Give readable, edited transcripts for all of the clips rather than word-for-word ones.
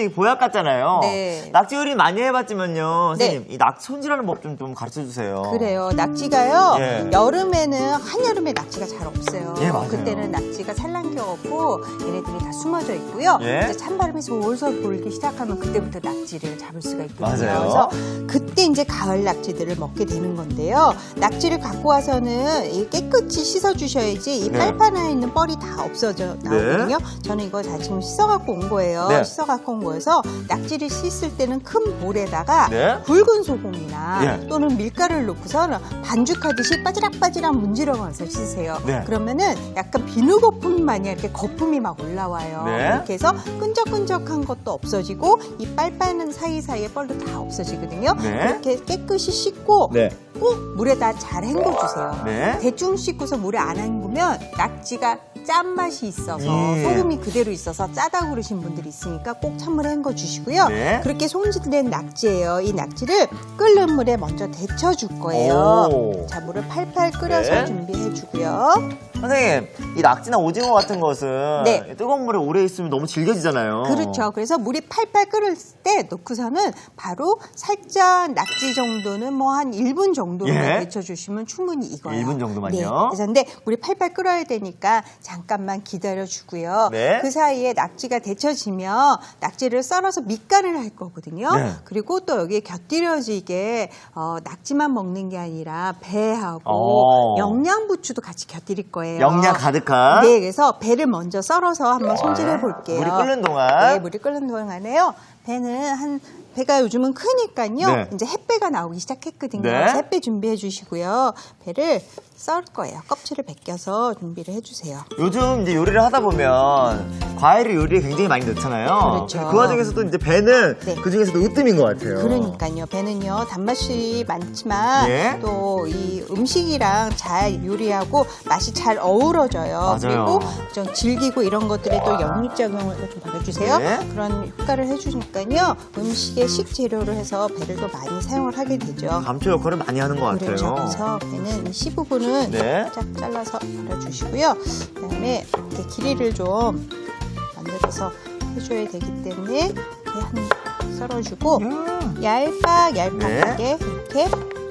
완전히 보약 같잖아요. 네. 낙지 요리 많이 해봤지만요. 네. 선생님, 이 낙지 손질하는 법 좀 가르쳐 주세요. 그래요. 낙지가요. 예. 여름에는 한여름에 낙지가 잘 없어요. 예, 맞아요. 그때는 낙지가 산란겨갖고 얘네들이 다 숨어져 있고요. 예. 이제 찬바람이 솔솔 불기 시작하면 그때부터 낙지를 잡을 수가 있거든요. 맞아요. 그래서 그때 이제 가을 낙지들을 먹게 되는 건데요. 낙지를 갖고 와서는 깨끗이 씻어주셔야지 이 네. 빨판에 있는 뻘이 다 없어져 나오거든요. 저는 이거 다 지금 씻어갖고 온 거예요. 네. 씻어갖고 온 거여서 낙지를 씻을 때는 큰 물에다가 네. 굵은 소금이나 예. 또는 밀가루를 넣고서는 반죽하듯이 바지락바지락 문지러가면서 씻으세요. 네. 그러면은 약간 비누 거품 마냥 이렇게 거품이 막 올라와요. 네. 이렇게 해서 끈적끈적한 것도 없어지고 이 빨빠는 사이사이에 뻘도 다 없어지거든요. 네. 이렇게 깨끗이 씻고 네. 꼭 물에다 잘 헹궈주세요. 네. 대충 씻고서 물에 안 헹구면 낙지가 짠맛이 있어서 예. 소금이 그대로 있어서 짜다고 그러신 분들이 있으니까 꼭 찬물에 헹궈 주시고요. 네. 그렇게 손질된 낙지예요. 이 낙지를 끓는 물에 먼저 데쳐줄 거예요. 오. 자, 물을 팔팔 끓여서 네. 준비해 주고요. 선생님, 이 낙지나 오징어 같은 것은 네. 뜨거운 물에 오래 있으면 너무 질겨지잖아요. 그렇죠. 그래서 물이 팔팔 끓을 때 넣고서는 바로 살짝 낙지 정도는 뭐 한 1분 정도로만 예. 데쳐주시면 충분히 익어요. 1분 정도만요? 네. 그래서 근데 물이 팔팔 끓어야 되니까 잠깐만 기다려주고요. 네. 그 사이에 낙지가 데쳐지면 낙지를 썰어서 밑간을 할 거거든요. 네. 그리고 또 여기에 곁들여지게 낙지만 먹는 게 아니라 배하고 영양부추도 같이 곁들일 거예요. 영양 가득한. 네, 그래서 배를 먼저 썰어서 한번 손질해 볼게요. 물이 끓는 동안. 네, 물이 끓는 동안에요. 배가 요즘은 크니까요. 네. 이제 햇배가 나오기 시작했거든요. 네. 그래서 햇배 준비해 주시고요. 배를 썰 거예요. 껍질을 벗겨서 준비를 해주세요. 요즘 이제 요리를 하다 보면 과일을 요리에 굉장히 많이 넣잖아요. 그렇죠. 그 와중에서도 이제 배는 네. 그 중에서도 으뜸인 것 같아요. 그러니까요. 배는요, 단맛이 많지만 네. 또 이 음식이랑 잘 요리하고 맛이 잘 어우러져요. 맞아요. 그리고 좀 질기고 이런 것들에 또 역류작용을 좀 받아주세요. 네. 그런 효과를 해주니까요. 음식에 식재료를 해서 배를 또 많이 사용을 하게 되죠. 감초 역할을 많이 하는 것 같아요. 그렇죠. 그래서 배는 이 C 부분은 네. 쫙 잘라서 버려주시고요. 그다음에 이렇게 길이를 좀 만들어서 해줘야 되기 때문에 이렇게 한 썰어주고 얄팍하게 이렇게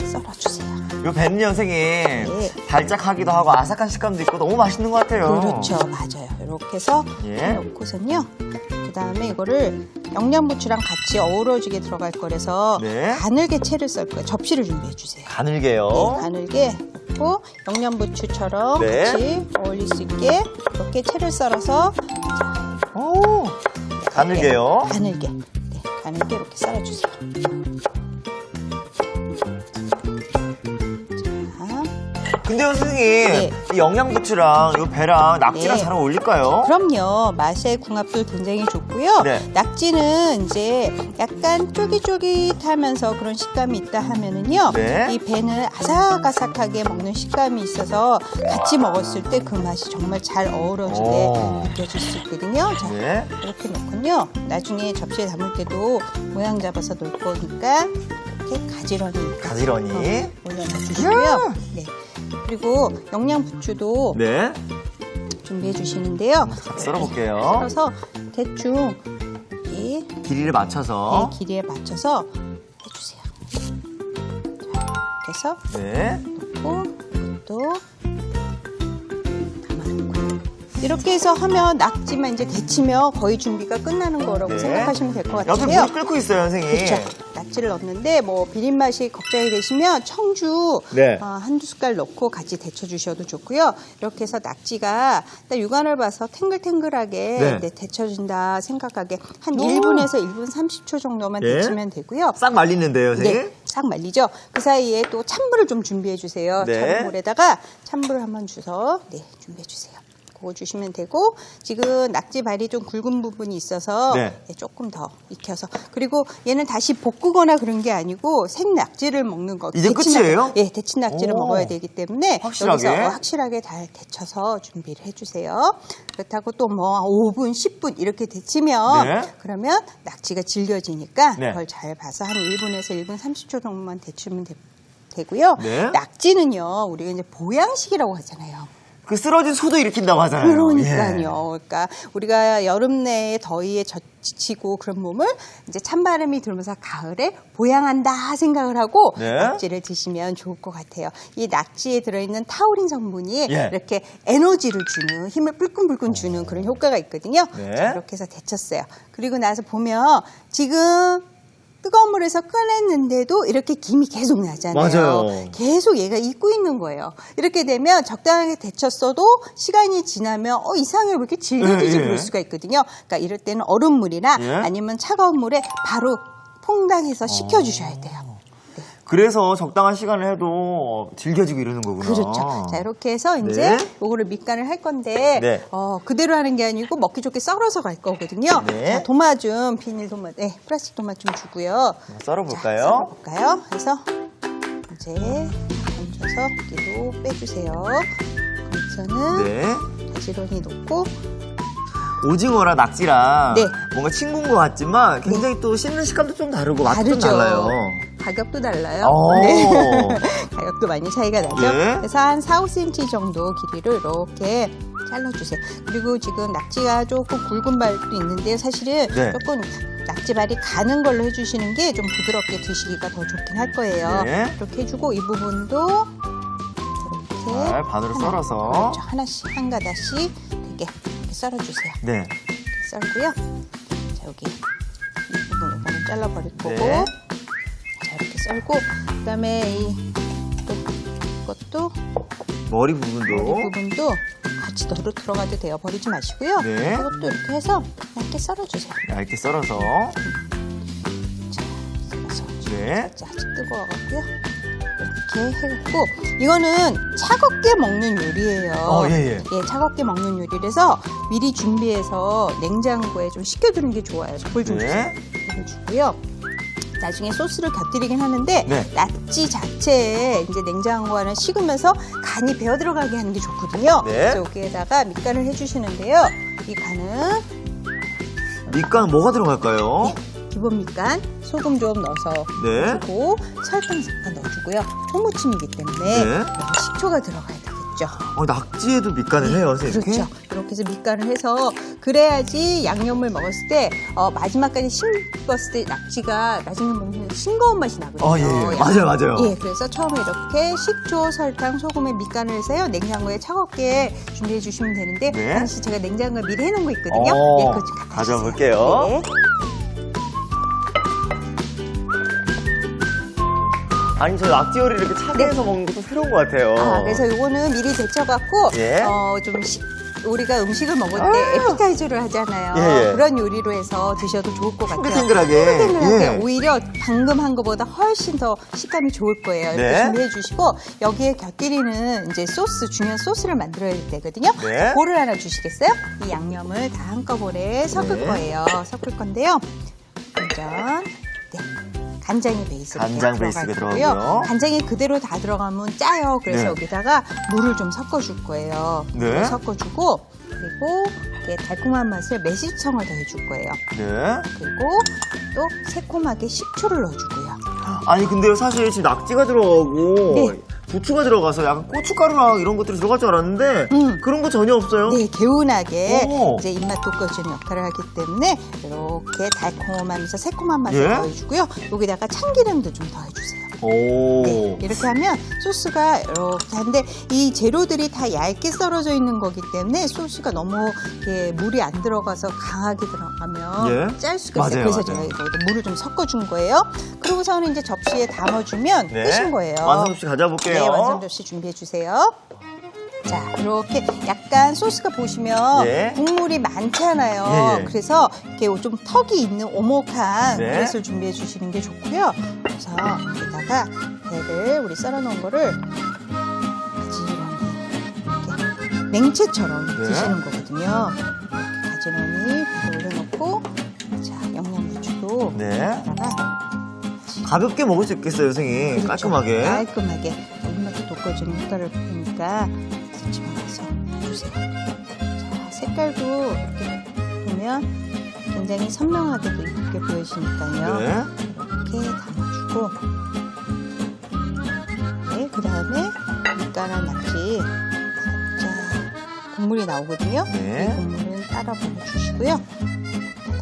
썰어주세요. 요 배는 선생님 네. 달짝하기도 하고 아삭한 식감도 있고 너무 맛있는 것 같아요. 그렇죠. 맞아요. 이렇게 해서 예. 넣고선요. 그 다음에 이거를 영양부추랑 같이 어우러지게 들어갈 거라서 네. 가늘게 채를 썰 거예요. 접시를 준비해 주세요. 가늘게요. 네, 가늘게 넣고 영양부추처럼 네. 같이 어울릴 수 있게 이렇게 채를 썰어서 오, 가늘게요. 가늘게 가늘게 이렇게 썰어주세요. 근데요, 선생님, 네. 이 영양부추랑 요 배랑 낙지랑 네. 잘 어울릴까요? 그럼요. 맛의 궁합도 굉장히 좋고요. 네. 낙지는 이제 약간 쫄깃쫄깃하면서 그런 식감이 있다 하면은요. 네. 이 배는 아삭아삭하게 먹는 식감이 있어서 같이 먹었을 때 그 맛이 정말 잘 어우러지게 오. 느껴질 수 있거든요. 자, 네. 이렇게 넣고요. 나중에 접시에 담을 때도 모양 잡아서 넣을 거니까 이렇게 가지런히 올려놔 주시고요. 네. 그리고 영양부추도 네. 준비해 주시는데요. 썰어볼게요. 썰어서 대충 이 길이를 맞춰서. 길이에 맞춰서 해주세요. 자, 이렇게 해서 네. 넣고 이것도 담아놓고요. 이렇게 해서 하면 낙지만 이제 데치면 거의 준비가 끝나는 거라고 네. 생각하시면 될 것 옆에 같아요. 물이 끓고 있어요, 선생님. 그렇죠. 낙지를 넣는데 뭐 비린 맛이 걱정이 되시면 청주 네. 한두 숟갈 넣고 같이 데쳐주셔도 좋고요. 이렇게 해서 낙지가 딱 육안을 봐서 탱글탱글하게 네. 네, 데쳐진다 생각하게 한 1분에서 1분 30초 정도만 네. 데치면 되고요. 싹 말리는데요, 선생님. 네, 싹 말리죠. 그 사이에 또 찬물을 좀 준비해 주세요. 네. 찬물에다가 찬물을 한번 주서 준비해 주세요. 그거 주시면 되고 지금 낙지 발이 좀 굵은 부분이 있어서 네. 조금 더 익혀서 그리고 얘는 다시 볶거나 그런 게 아니고 생 낙지를 먹는 거. 이제 끝이에요? 예, 데친 낙지를 오. 먹어야 되기 때문에 확실하게? 여기서 확실하게 잘 데쳐서 준비를 해주세요. 그렇다고 또 뭐 5분, 10분 이렇게 데치면 네. 그러면 낙지가 질겨지니까 네. 그걸 잘 봐서 한 1분에서 1분 30초 정도만 데치면 되고요. 네. 낙지는요, 우리가 이제 보양식이라고 하잖아요. 그 쓰러진 소도 일으킨다고 하잖아요. 그러니까요. 예. 그러니까 우리가 여름 내에 더위에 지치고 그런 몸을 이제 찬바람이 들면서 가을에 보양한다 생각을 하고 네. 낙지를 드시면 좋을 것 같아요. 이 낙지에 들어있는 타우린 성분이 예. 이렇게 에너지를 주는, 힘을 불끈불끈 주는 그런 효과가 있거든요. 네. 자, 이렇게 해서 데쳤어요. 그리고 나서 보면 지금 뜨거운 물에서 꺼냈는데도 이렇게 김이 계속 나잖아요. 맞아요. 계속 얘가 익고 있는 거예요. 이렇게 되면 적당하게 데쳤어도 시간이 지나면 이상해 왜 이렇게 질겨지지 예, 예. 그럴 수가 있거든요. 그러니까 이럴 때는 얼음물이나 예. 아니면 차가운 물에 바로 퐁당해서 식혀주셔야 돼요. 그래서 적당한 시간을 해도 질겨지고 이러는 거구나. 그렇죠. 자, 이렇게 해서 이제 네. 요거를 밑간을 할 건데, 네. 그대로 하는 게 아니고 먹기 좋게 썰어서 갈 거거든요. 네. 자, 도마 좀, 비닐 도마, 플라스틱 도마 좀 주고요. 썰어볼까요? 자, 썰어볼까요? 그래서 이제 얹어서 여기도 빼주세요. 거기서는 네. 가지런히 놓고, 오징어랑 낙지랑 네. 뭔가 친구인 것 같지만 굉장히 또 씹는 식감도 좀 다르고 맛도 좀 다르죠. 달라요. 가격도 달라요. 오. 네. 가격도 많이 차이가 나죠. 네. 그래서 한 4, 5cm 정도 길이를 이렇게 잘라주세요. 그리고 지금 낙지가 조금 굵은 발도 있는데 사실은 네. 조금 낙지발이 가는 걸로 해주시는 게 좀 부드럽게 드시기가 더 좋긴 할 거예요. 네. 이렇게 해주고 이 부분도 이렇게 잘 반으로 썰어서. 그렇죠. 하나씩 한 가닥씩 되게 이렇게 썰어주세요. 네. 이렇게 썰고요. 자, 여기 이 부분 이거는 잘라버릴 거고. 네. 자, 이렇게 썰고 그다음에 이것도 머리 이 부분도. 부분도 같이 넣어 들어가도 돼요. 버리지 마시고요. 네. 이것도 이렇게 해서 얇게 썰어주세요. 얇게 썰어서. 자, 썰어서 네. 아직 뜨거워갖고요. 이렇게 해갖고 이거는 차갑게 먹는 요리예요. 예. 예, 차갑게 먹는 요리라서 미리 준비해서 냉장고에 좀 식혀두는 게 좋아요. 물 좀 주세요. 네. 물을 주고요. 나중에 소스를 곁들이긴 하는데 네. 낙지 자체에 이제 냉장고 안에 식으면서 간이 배어 들어가게 하는 게 좋거든요. 네. 그래서 여기에다가 밑간을 해주시는데요. 이 간은 밑간 뭐가 들어갈까요? 기본 밑간 소금 좀 넣어서 네. 넣어주고 설탕 잠깐 넣어주고요. 초무침이기 때문에 네. 여기 식초가 들어가야 되겠죠. 낙지에도 밑간을 해요, 선생님. 그렇죠. 이렇게 해서 밑간을 해서 그래야지 양념을 먹었을 때 마지막까지 씹었을 때 낙지가 나중에 먹으면 싱거운 맛이 나거든요. 예. 맞아요. 예, 그래서 처음에 이렇게 식초, 설탕, 소금에 밑간을 해서요. 냉장고에 차갑게 준비해 주시면 되는데 네. 당시 제가 냉장고에 미리 해놓은 거 있거든요. 예, 그거 좀 갖다 주세요. 가져볼게요. 네. 아니, 저 낙지 요리를 이렇게 차게 해서 먹는 것도 새로운 것 같아요. 그래서 요거는 미리 데쳐갖고 예. 우리가 음식을 먹을 때 에피타이저를 하잖아요. 예. 그런 요리로 해서 드셔도 좋을 것 같아요. 탱글탱글하게. 탱글탱글하게 예. 오히려 방금 한 것보다 훨씬 더 식감이 좋을 거예요. 이렇게 네. 준비해 주시고 여기에 곁들이는 이제 소스, 중요한 소스를 만들어야 되거든요. 네. 볼을 하나 주시겠어요? 이 양념을 다 한꺼번에 섞을 네. 거예요. 섞을 건데요. 먼저 간장이 베이스로 간장 들어갈 베이스가 거고요. 들어가고요. 간장이 그대로 다 들어가면 짜요. 그래서 네. 여기다가 물을 좀 섞어줄 거예요. 네. 물을 섞어주고 그리고 이렇게 달콤한 맛을 매실청을 더해줄 거예요. 네. 그리고 또 새콤하게 식초를 넣어주고요. 아니, 근데 사실 지금 낙지가 들어가고 네. 부추가 들어가서 약간 고춧가루랑 이런 것들이 들어갈 줄 알았는데 그런 거 전혀 없어요. 네, 개운하게 오. 이제 입맛 돋궈주는 역할을 하기 때문에 이렇게 달콤하면서 새콤한 맛을 예? 더해주고요. 여기다가 참기름도 좀 더해주세요. 오. 네, 이렇게 하면 소스가 이렇게 한데 이 재료들이 다 얇게 썰어져 있는 거기 때문에 소스가 너무 이렇게 물이 안 들어가서 강하게 들어가면 예? 짤 수가 있어요. 맞아요, 그래서 맞아요. 제가 이거 물을 좀 섞어준 거예요. 그러고서는 이제 접시에 담아주면 네. 끝인 거예요. 완성 접시 가져볼게요. 네, 완성 접시 준비해 주세요. 자, 이렇게 약간 소스가 보시면 예. 국물이 많잖아요. 예. 그래서 이렇게 좀 턱이 있는 오목한 네. 그릇을 준비해 주시는 게 좋고요. 그래서 여기다가 배를 우리 썰어놓은 거를 가지런히 이렇게 냉채처럼 네. 드시는 거거든요. 이렇게 가지런히 배를 올려놓고 자, 영양고추도 네. 여기다가 가볍게 먹을 수 있겠어요, 선생님. 그렇죠. 깔끔하게. 깔끔하게 입맛도 돋궈주는 효과를 보니까 집어넣어서 주세요. 자, 색깔도 이렇게 보면 굉장히 선명하게도 이쁘게 보여지니까요. 네. 이렇게 담아주고 네, 그 다음에 밑간한 낙지 살짝 국물이 나오거든요. 네. 이 국물은 따라 부어주시고요.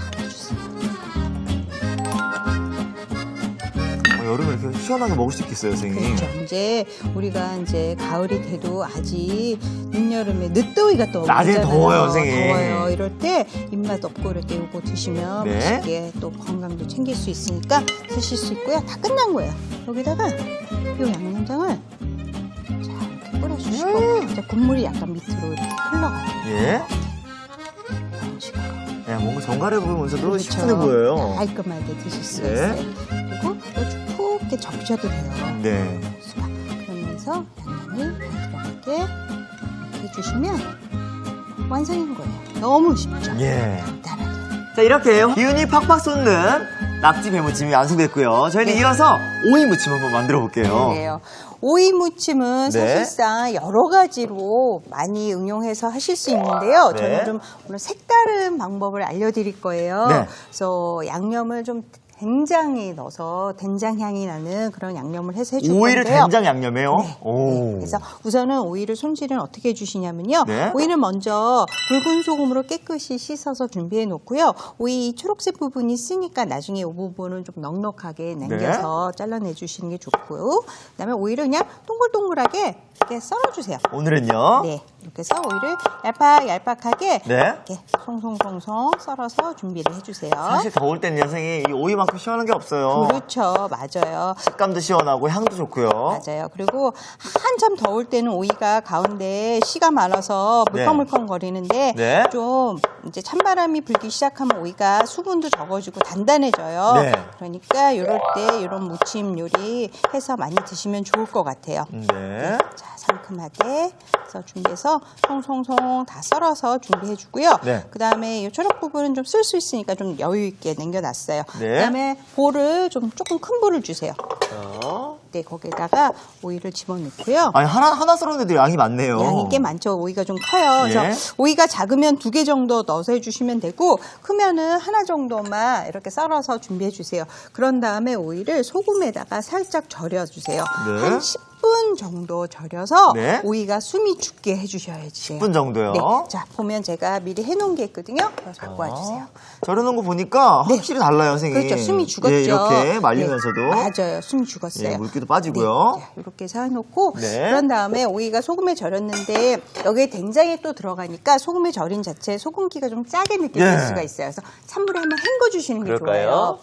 담아주세요. 여름에 이렇게 시원하게 먹을 수 있겠어요, 선생님. 그렇죠. 이제 우리가 이제 가을이 돼도 아직 늦여름에 늦더위가 또 낮에 오잖아요. 더워요, 선생님. 더워요. 이럴 때 입맛 없고 이럴 때 이거 드시면 네. 맛있게 또 건강도 챙길 수 있으니까 드실 수 있고요. 다 끝난 거예요. 여기다가 이 양념장을 자 이렇게 뿌려주시고 이제 국물이 약간 밑으로 이렇게 흘러가요. 예. 이런 식으로. 네, 뭔가 정갈해 보이면서도 그렇죠. 시원해 보여요. 깔끔하게 드실 수가 네. 있어요. 그리고 푹 이렇게 적셔도 돼요. 네. 그러면서 양념을 들어가게 이렇게 해주시면 완성인 거예요. 너무 쉽죠? 예. 간단하게. 자, 이렇게 기운이 팍팍 솟는 낙지 배무침이 완성됐고요. 저희는 네. 이어서 오이 무침 한번 만들어 볼게요. 그래요. 오이 무침은 네. 사실상 여러 가지로 많이 응용해서 하실 수 있는데요. 네. 저는 좀 오늘 색다른 방법을 알려드릴 거예요. 네. 그래서 양념을 좀 된장에 넣어서 된장 향이 나는 그런 양념을 해서 해줄 오이를 건데요. 된장 양념에요? 네. 오. 그래서 우선은 오이를 손질은 어떻게 해주시냐면요. 네. 오이는 먼저 붉은 소금으로 깨끗이 씻어서 준비해 놓고요. 오이 초록색 부분이 쓰니까 나중에 이 부분은 좀 넉넉하게 남겨서 잘라내 주시는 게 좋고요. 그다음에 오이를 그냥 동글동글하게 이렇게 썰어주세요. 오늘은요? 네, 이렇게 해서 오이를 얄팍하게 네. 이렇게 송송송송 썰어서 준비를 해주세요. 사실 더울 때는 선생님 이 오이만큼 시원한 게 없어요. 그렇죠, 맞아요. 식감도 시원하고 향도 좋고요. 맞아요. 그리고 한참 더울 때는 오이가 가운데 씨가 많아서 물컹물컹 거리는데 네. 좀 이제 찬바람이 불기 시작하면 오이가 수분도 적어지고 단단해져요. 네. 그러니까 이럴 때 이런 무침 요리 해서 많이 드시면 좋을 것 같아요. 네. 자, 상큼하게 해서 준비해서 송송송 다 썰어서 준비해주고요. 네. 그 다음에 이 초록 부분은 좀 쓸 수 있으니까 좀 여유 있게 남겨놨어요. 네. 그 다음에 볼을 조금 큰 볼을 주세요. 자. 네, 거기다가 오이를 집어넣고요. 아니, 하나 썰었는데도 양이 많네요. 양이 꽤 많죠. 오이가 좀 커요. 예. 그래서 오이가 작으면 2개 정도 넣어서 해주시면 되고 크면은 하나 정도만 이렇게 썰어서 준비해 주세요. 그런 다음에 오이를 소금에다가 살짝 절여주세요. 네. 한 10분 정도 절여서 네. 오이가 숨이 죽게 해주셔야지. 10분 정도요? 네. 자, 보면 제가 미리 해놓은 게 있거든요. 그걸 갖고 와주세요. 절여놓은 거 보니까 네. 확실히 달라요, 선생님. 그렇죠. 숨이 죽었죠. 예, 이렇게 말리면서도. 네, 맞아요. 숨이 죽었어요. 예, 물기도 빠지고요. 네, 이렇게 해서 해놓고 네. 그런 다음에 오이가 소금에 절였는데 여기에 된장이 또 들어가니까 소금에 절인 자체에 소금기가 좀 짜게 느껴질 예. 수가 있어요. 그래서 찬물에 한번 헹궈주시는 게 좋아요.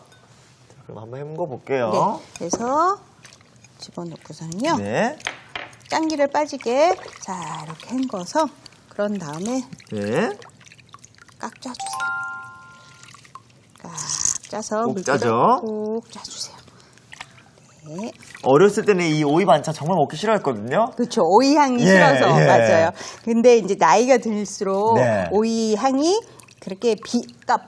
그럼 한번 헹궈 볼게요. 네, 그래서 집어넣고서는요. 네. 짠기를 빠지게 자 이렇게 헹궈서 그런 다음에 네. 깍 짜주세요. 깍 짜서 꼭 물기를 짜죠. 꼭 짜주세요. 네. 어렸을 때는 이 오이 반찬 정말 먹기 싫어했거든요. 그렇죠. 오이 향이 예, 싫어서 예. 맞아요. 근데 이제 나이가 들수록 네. 오이 향이 그렇게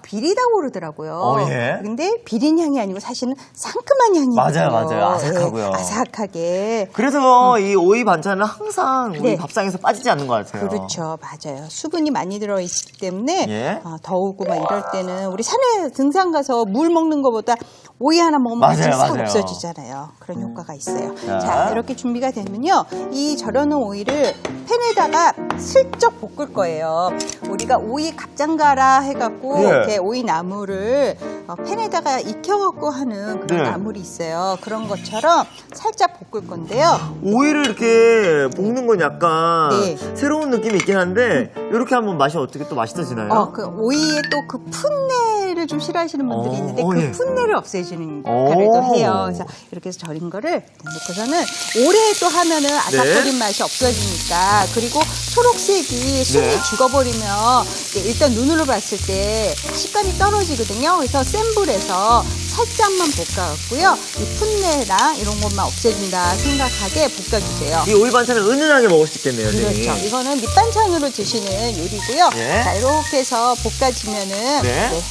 비리다고 그러더라고요. 예. 근데 비린 향이 아니고 사실은 상큼한 향이거든요. 맞아요. 아삭하고요. 네, 아삭하게. 그래서 이 오이 반찬은 항상 우리 네. 밥상에서 빠지지 않는 것 같아요. 그렇죠. 맞아요. 수분이 많이 들어있기 때문에 예. 더우고 막 이럴 때는 우리 산에 등산 가서 물 먹는 것보다 오이 하나 먹으면 맞아요, 맛이 싹 맞아요. 없어지잖아요. 그런 효과가 있어요. 자. 자, 이렇게 준비가 되면요. 이 절여놓은 오이를 팬에다가 슬쩍 볶을 거예요. 우리가 오이 갑장가라 해갖고 예. 이렇게 오이 나물을 팬에다가 익혀갖고 하는 그런 네. 나물이 있어요. 그런 것처럼 살짝 볶을 건데요. 오이를 이렇게 볶는 건 약간 네. 새로운 느낌이 있긴 한데 이렇게 하면 맛이 어떻게 또 맛있어지나요? 그 오이에 또 그 풋내를 좀 싫어하시는 분들이 있는데 그 예. 풋내를 없애주는 오. 역할을 또 해요. 그래서 이렇게 해서 절인 거를 넣고서는 오래 또 하면은 아삭거린 맛이 없어지니까 그리고 초록색이 숨이 네. 죽어버리면 이제 일단 눈으로 봤을 때 식감이 떨어지거든요. 그래서 센 불에서 살짝만 볶아갖고요. 이 풋내랑 이런 것만 없애준다 생각하게 볶아주세요. 이 오이 반찬을 은은하게 먹을 수 있겠네요, 그렇죠. 선생님. 이거는 밑반찬으로 드시는 요리고요. 예. 자, 이렇게 해서 볶아지면은 네.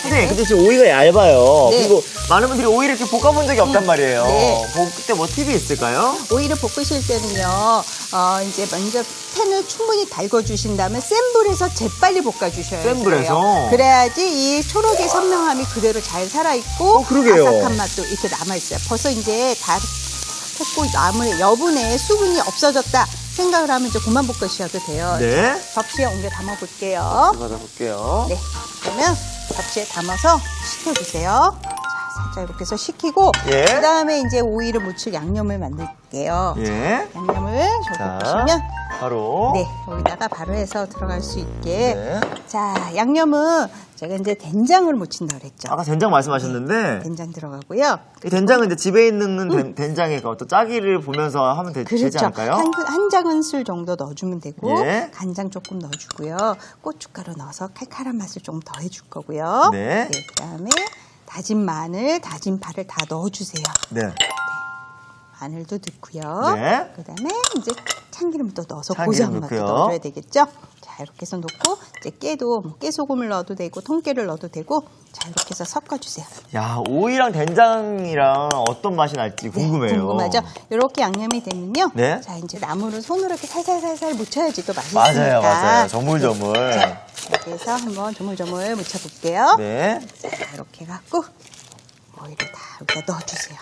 선생님, 근데 지금 오이가 얇아요. 네. 그리고 많은 분들이 오이를 이렇게 볶아본 적이 없단 말이에요. 네. 볶을 때 뭐 팁이 있을까요? 오이를 볶으실 때는요, 이제 먼저 팬을 충분히 달궈주신 다음에 센 불에서 재빨리 볶아주셔야 돼요. 센 불에서? 그래야지 이 초록의 선명함이 그대로 잘 살아있고 그러게요. 아삭한 맛도 이렇게 남아있어요. 벌써 이제 다 했고 나물의 여분의 수분이 없어졌다 생각을 하면 이제 그만 볶으셔도 돼요. 네. 접시에 옮겨 담아볼게요. 받아볼게요. 네. 그러면 접시에 담아서 식혀주세요. 자, 살짝 이렇게 해서 식히고, 예. 그 다음에 이제 오이를 무칠 양념을 만들게요. 예. 양념을 저기 자, 보시면, 바로. 네, 여기다가 바로 해서 들어갈 수 있게. 네. 자, 양념은 제가 이제 된장을 무친다 그랬죠. 아까 된장 말씀하셨는데, 된장 들어가고요. 이 된장은 이제 집에 있는 된장의 어떤 짜기를 보면서 하면 되지 그렇죠. 않을까요? 한 작은술 정도 넣어주면 되고, 예. 간장 조금 넣어주고요. 고춧가루 넣어서 칼칼한 맛을 좀 더 해줄 거고요. 네. 그 다음에 다진 마늘, 다진 파를 다 넣어주세요. 네. 마늘도 넣고요. 네. 그 다음에 이제 참기름 또 넣어서 참기름 고소한 맛도 넣고요. 넣어줘야 되겠죠? 자, 이렇게 해서 넣고, 이제 깨도, 깨소금을 넣어도 되고, 통깨를 넣어도 되고, 자, 이렇게 해서 섞어주세요. 야, 오이랑 된장이랑 어떤 맛이 날지 궁금해요. 네, 궁금하죠? 이렇게 양념이 되면요. 네. 자, 이제 나물을 손으로 이렇게 살살살살 묻혀야지 또 맛있으니까. 맞아요, 맞아요. 조물조물. 자, 이렇게 해서 한번 조물조물 묻혀볼게요. 네. 자, 이렇게 해갖고, 오이를 다 여기다 넣어주세요.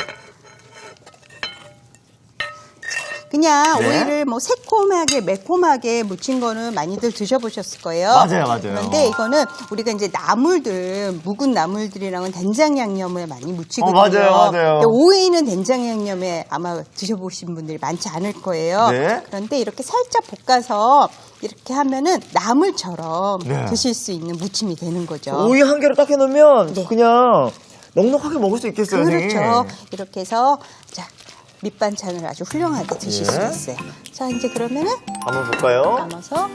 그냥 네. 오이를 뭐 새콤하게 매콤하게 무친 거는 많이들 드셔보셨을 거예요. 맞아요, 맞아요. 그런데 이거는 우리가 이제 나물들, 묵은 나물들이랑은 된장 양념을 많이 무치거든요. 맞아요, 맞아요. 근데 오이는 된장 양념에 아마 드셔보신 분들이 많지 않을 거예요. 네. 그런데 이렇게 살짝 볶아서 이렇게 하면은 나물처럼 네. 드실 수 있는 무침이 되는 거죠. 오이 한 개로 딱 해놓으면 네. 그냥 넉넉하게 먹을 수 있겠어요, 그렇죠. 선생님. 이렇게 해서 자 밑반찬을 아주 훌륭하게 드실 예. 수 있어요. 자 이제 그러면은 한번 볼까요? 담아서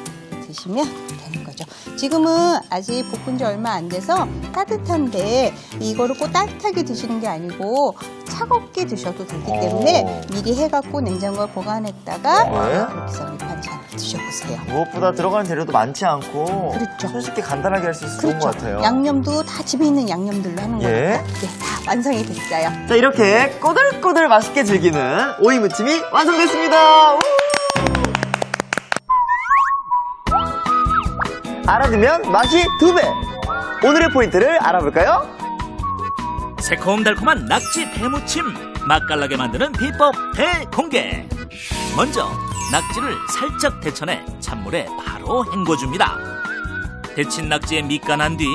드시면 되는 거죠. 지금은 아직 볶은 지 얼마 안 돼서 따뜻한데 이거를 꼭 따뜻하게 드시는 게 아니고 차갑게 드셔도 되기 때문에 미리 해갖고 냉장고에 보관했다가 네. 이렇게 해서 밑반찬을 드셔보세요. 무엇보다 들어가는 재료도 많지 않고 그렇죠. 손쉽게 간단하게 할 수 있어서 좋은 것 같아요. 양념도 다 집에 있는 양념들로 하는 예. 거니까 네, 다 완성이 됐어요. 자, 이렇게 꼬들꼬들 맛있게 즐기는 오이 무침이 완성됐습니다. 우! 알아두면 맛이 2배. 오늘의 포인트를 알아볼까요? 새콤달콤한 낙지 배무침, 맛깔나게 만드는 비법 대공개. 먼저 낙지를 살짝 데쳐내 찬물에 바로 헹궈줍니다. 데친 낙지에 밑간한 뒤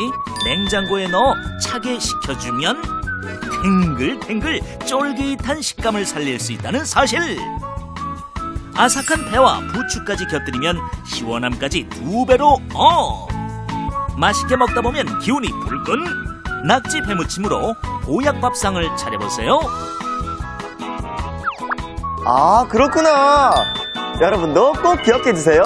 냉장고에 넣어 차게 식혀주면 탱글탱글 쫄깃한 식감을 살릴 수 있다는 사실. 아삭한 배와 부추까지 곁들이면 시원함까지 2배로 업! 맛있게 먹다 보면 기운이 불끈 낙지 배무침으로 보약밥상을 차려보세요. 아, 그렇구나. 여러분도 꼭 기억해 주세요.